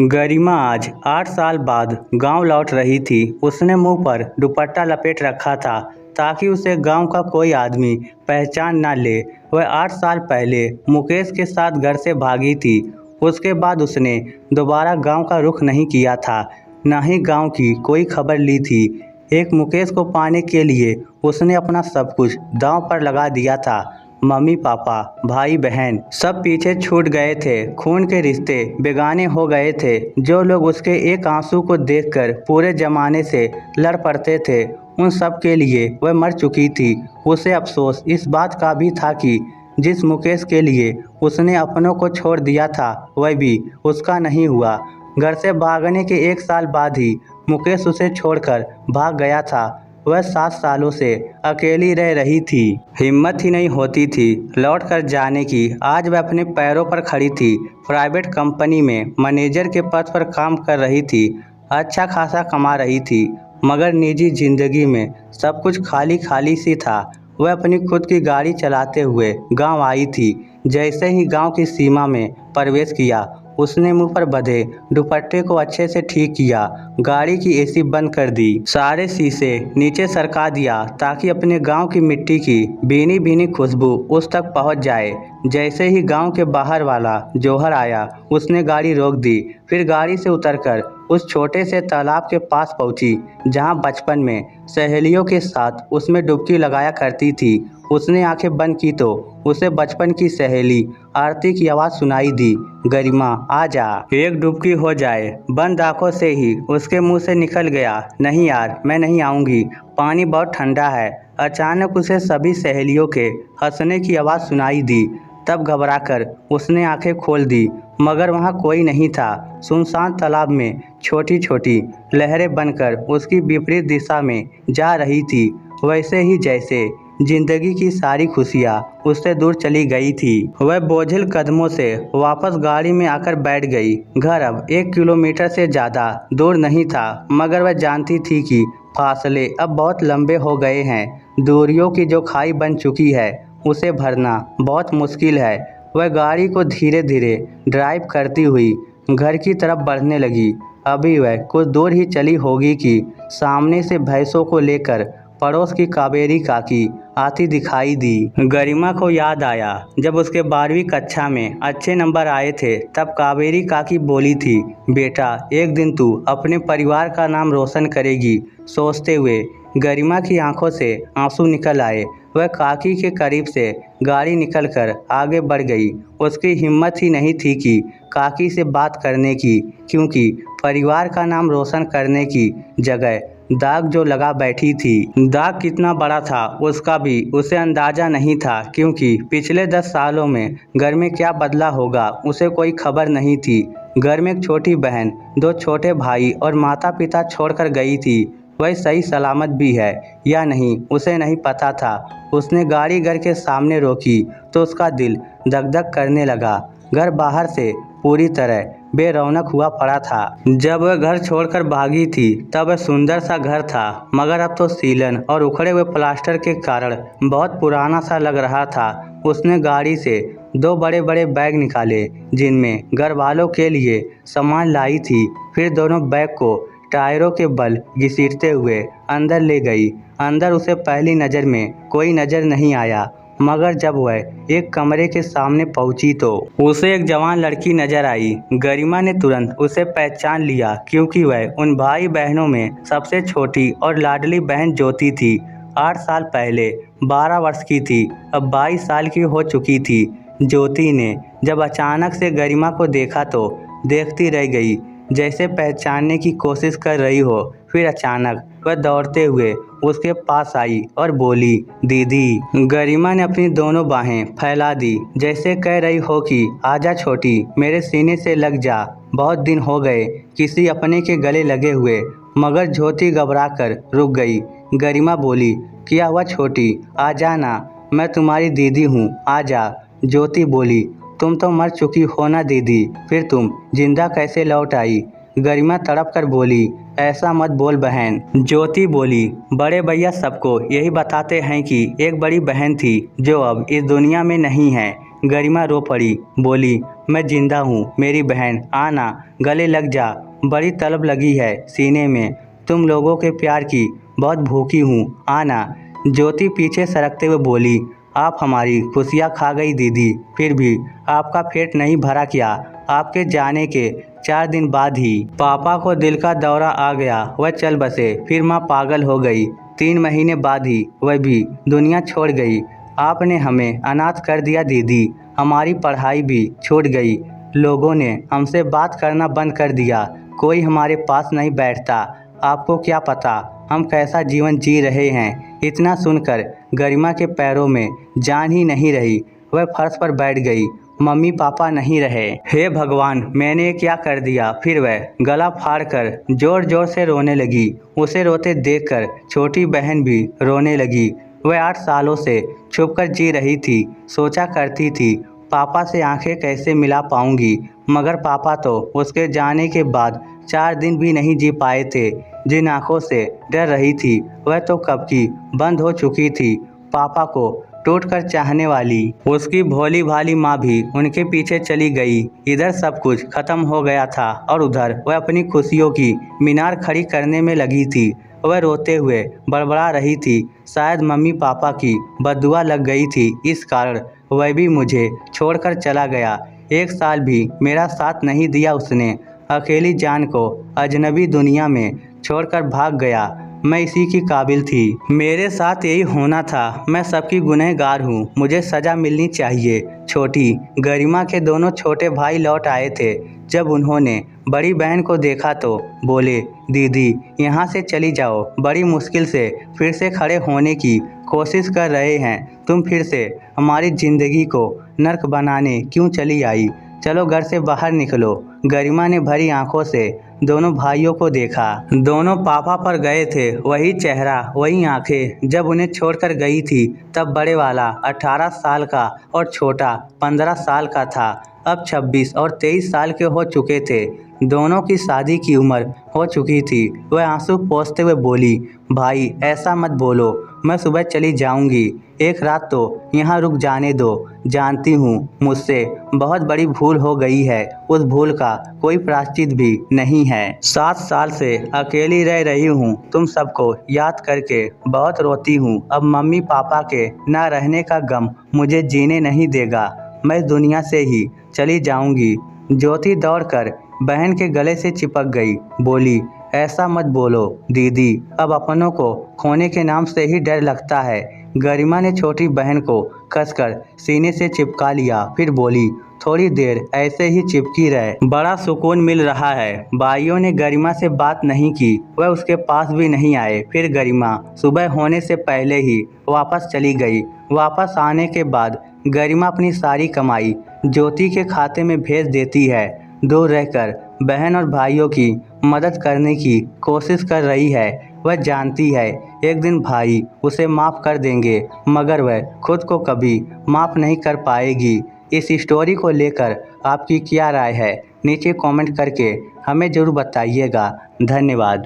गरिमा आज 8 साल बाद गांव लौट रही थी। उसने मुंह पर दुपट्टा लपेट रखा था ताकि उसे गांव का कोई आदमी पहचान न ले। वह 8 साल पहले मुकेश के साथ घर से भागी थी। उसके बाद उसने दोबारा गांव का रुख नहीं किया था, न ही गांव की कोई खबर ली थी। एक मुकेश को पाने के लिए उसने अपना सब कुछ दांव पर लगा दिया था। मम्मी पापा, भाई बहन सब पीछे छूट गए थे। खून के रिश्ते बेगाने हो गए थे। जो लोग उसके एक आंसू को देखकर पूरे जमाने से लड़ पड़ते थे, उन सब के लिए वह मर चुकी थी। उसे अफसोस इस बात का भी था कि जिस मुकेश के लिए उसने अपनों को छोड़ दिया था, वह भी उसका नहीं हुआ। घर से भागने के 1 साल बाद ही मुकेश उसे छोड़कर भाग गया था। वह 7 सालों से अकेली रह रही थी। हिम्मत ही नहीं होती थी लौट कर जाने की। आज वह अपने पैरों पर खड़ी थी। प्राइवेट कंपनी में मैनेजर के पद पर काम कर रही थी। अच्छा खासा कमा रही थी, मगर निजी जिंदगी में सब कुछ खाली खाली सी था। वह अपनी खुद की गाड़ी चलाते हुए गांव आई थी। जैसे ही गांव की सीमा में प्रवेश किया, उसने मुंह पर बंधे दुपट्टे को अच्छे से ठीक किया, गाड़ी की एसी बंद कर दी, सारे शीशे नीचे सरका दिया ताकि अपने गांव की मिट्टी की भीनी भीनी खुशबू उस तक पहुंच जाए। जैसे ही गांव के बाहर वाला जोहर आया, उसने गाड़ी रोक दी। फिर गाड़ी से उतरकर उस छोटे से तालाब के पास पहुंची जहां बचपन में सहेलियों के साथ उसमें डुबकी लगाया करती थी। उसने आंखें बंद की तो उसे बचपन की सहेली आरती की आवाज़ सुनाई दी, गरिमा आ जा, एक डुबकी हो जाए। बंद आंखों से ही उसके मुंह से निकल गया, नहीं यार, मैं नहीं आऊँगी, पानी बहुत ठंडा है। अचानक उसे सभी सहेलियों के हंसने की आवाज़ सुनाई दी। तब घबराकर उसने आंखें खोल दी, मगर वहाँ कोई नहीं था। सुनसान तालाब में छोटी छोटी लहरें बनकर उसकी विपरीत दिशा में जा रही थी, वैसे ही जैसे जिंदगी की सारी खुशियाँ उससे दूर चली गई थी। वह बोझिल कदमों से वापस गाड़ी में आकर बैठ गई। घर अब 1 किलोमीटर से ज़्यादा दूर नहीं था, मगर वह जानती थी कि फासले अब बहुत लंबे हो गए हैं। दूरियों की जो खाई बन चुकी है, उसे भरना बहुत मुश्किल है। वह गाड़ी को धीरे धीरे ड्राइव करती हुई घर की तरफ बढ़ने लगी। अभी वह कुछ दूर ही चली होगी कि सामने से भैंसों को लेकर पड़ोस की कावेरी काकी आती दिखाई दी। गरिमा को याद आया, जब उसके 12वीं कक्षा में अच्छे नंबर आए थे, तब कावेरी काकी बोली थी, बेटा एक दिन तू अपने परिवार का नाम रोशन करेगी। सोचते हुए गरिमा की आंखों से आंसू निकल आए। वह काकी के करीब से गाड़ी निकलकर आगे बढ़ गई। उसकी हिम्मत ही नहीं थी कि काकी से बात करने की, क्योंकि परिवार का नाम रोशन करने की जगह दाग जो लगा बैठी थी। दाग कितना बड़ा था उसका भी उसे अंदाजा नहीं था, क्योंकि पिछले 10 सालों में घर में क्या बदला होगा उसे कोई खबर नहीं थी। घर में एक छोटी बहन, 2 छोटे भाई और माता पिता छोड़कर गई थी। वह सही सलामत भी है या नहीं उसे नहीं पता था। उसने गाड़ी घर के सामने रोकी तो उसका दिल धक धक करने लगा। घर बाहर से पूरी तरह बेरौनक हुआ पड़ा था। जब वह घर छोड़कर भागी थी, तब वह सुंदर सा घर था, मगर अब तो सीलन और उखड़े हुए प्लास्टर के कारण बहुत पुराना सा लग रहा था। उसने गाड़ी से 2 बड़े बड़े बैग निकाले जिनमें घर वालों के लिए सामान लाई थी। फिर दोनों बैग को टायरों के बल घसीटते हुए अंदर ले गई। अंदर उसे पहली नज़र में कोई नज़र नहीं आया, मगर जब वह एक कमरे के सामने पहुंची तो उसे एक जवान लड़की नजर आई। गरिमा ने तुरंत उसे पहचान लिया, क्योंकि वह उन भाई बहनों में सबसे छोटी और लाडली बहन ज्योति थी। 8 साल पहले 12 वर्ष की थी, अब 22 साल की हो चुकी थी। ज्योति ने जब अचानक से गरिमा को देखा तो देखती रह गई, जैसे पहचानने की कोशिश कर रही हो। फिर अचानक वह दौड़ते हुए उसके पास आई और बोली, दीदी। गरिमा ने अपनी दोनों बाहें फैला दी, जैसे कह रही हो कि आजा छोटी, मेरे सीने से लग जा, बहुत दिन हो गए किसी अपने के गले लगे हुए। मगर ज्योति घबराकर रुक गई। गरिमा बोली, क्या हुआ छोटी, आ जाना, मैं तुम्हारी दीदी हूँ, आ जा। ज्योति बोली, तुम तो मर चुकी हो ना दीदी, फिर तुम जिंदा कैसे लौट आई। गरिमा तड़प कर बोली, ऐसा मत बोल बहन। ज्योति बोली, बड़े भैया सबको यही बताते हैं कि एक बड़ी बहन थी जो अब इस दुनिया में नहीं है। गरिमा रो पड़ी, बोली, मैं जिंदा हूँ मेरी बहन, आना गले लग जा, बड़ी तलब लगी है सीने में, तुम लोगों के प्यार की बहुत भूखी हूँ, आना। ज्योति पीछे सरकते हुए बोली, आप हमारी खुशियाँ खा गई दीदी, फिर भी आपका पेट नहीं भरा क्या? आपके जाने के 4 दिन बाद ही पापा को दिल का दौरा आ गया, वह चल बसे, फिर माँ पागल हो गई, 3 महीने बाद ही वह भी दुनिया छोड़ गई। आपने हमें अनाथ कर दिया दीदी, हमारी पढ़ाई भी छूट गई, लोगों ने हमसे बात करना बंद कर दिया, कोई हमारे पास नहीं बैठता, आपको क्या पता हम कैसा जीवन जी रहे हैं। इतना सुनकर गरिमा के पैरों में जान ही नहीं रही, वह फर्श पर बैठ गई, मम्मी पापा नहीं रहे, हे भगवान मैंने क्या कर दिया। फिर वह गला फाड़कर जोर जोर से रोने लगी, उसे रोते देखकर छोटी बहन भी रोने लगी। वह 8 सालों से छुपकर जी रही थी, सोचा करती थी पापा से आंखें कैसे मिला पाऊंगी, मगर पापा तो उसके जाने के बाद 4 दिन भी नहीं जी पाए थे। जिन आंखों से डर रही थी वह तो कब की बंद हो चुकी थी। पापा को टूटकर चाहने वाली उसकी भोली भाली माँ भी उनके पीछे चली गई। इधर सब कुछ खत्म हो गया था और उधर वह अपनी खुशियों की मीनार खड़ी करने में लगी थी। वह रोते हुए बड़बड़ा रही थी, शायद मम्मी पापा की बद्दुआ लग गई थी, इस कारण वह भी मुझे छोड़कर चला गया। 1 साल भी मेरा साथ नहीं दिया उसने, अकेली जान को अजनबी दुनिया में छोड़कर भाग गया। मैं इसी की काबिल थी, मेरे साथ यही होना था, मैं सबकी गुनहगार हूँ, मुझे सज़ा मिलनी चाहिए। छोटी गरिमा के दोनों छोटे भाई लौट आए थे। जब उन्होंने बड़ी बहन को देखा तो बोले, दीदी यहाँ से चली जाओ, बड़ी मुश्किल से फिर से खड़े होने की कोशिश कर रहे हैं, तुम फिर से हमारी ज़िंदगी को नर्क बनाने क्यों चली आई, चलो घर से बाहर निकलो। गरिमा ने भरी आंखों से दोनों भाइयों को देखा, दोनों पापा पर गए थे, वही चेहरा वही आंखें, जब उन्हें छोड़कर गई थी तब बड़े वाला 18 साल का और छोटा 15 साल का था। अब 26 और 23 साल के हो चुके थे, दोनों की शादी की उम्र हो चुकी थी। वह आंसू पोंछते हुए बोली, भाई ऐसा मत बोलो, मैं सुबह चली जाऊंगी, एक रात तो यहाँ रुक जाने दो, जानती हूँ मुझसे बहुत बड़ी भूल हो गई है, उस भूल का कोई प्रायश्चित भी नहीं है। 7 साल से अकेली रह रही हूँ, तुम सबको याद करके बहुत रोती हूँ। अब मम्मी पापा के ना रहने का गम मुझे जीने नहीं देगा, मैं दुनिया से ही चली जाऊंगी। ज्योति दौड़कर बहन के गले से चिपक गई, बोली, ऐसा मत बोलो दीदी, अब अपनों को खोने के नाम से ही डर लगता है। गरिमा ने छोटी बहन को कसकर सीने से चिपका लिया, फिर बोली, थोड़ी देर ऐसे ही चिपकी रहे, बड़ा सुकून मिल रहा है। भाइयों ने गरिमा से बात नहीं की, वह उसके पास भी नहीं आए। फिर गरिमा सुबह होने से पहले ही वापस चली गई। वापस आने के बाद गरिमा अपनी सारी कमाई ज्योति के खाते में भेज देती है। दूर रहकर बहन और भाइयों की मदद करने की कोशिश कर रही है। वह जानती है एक दिन भाई उसे माफ़ कर देंगे, मगर वह खुद को कभी माफ़ नहीं कर पाएगी। इस स्टोरी को लेकर आपकी क्या राय है, नीचे कमेंट करके हमें ज़रूर बताइएगा। धन्यवाद।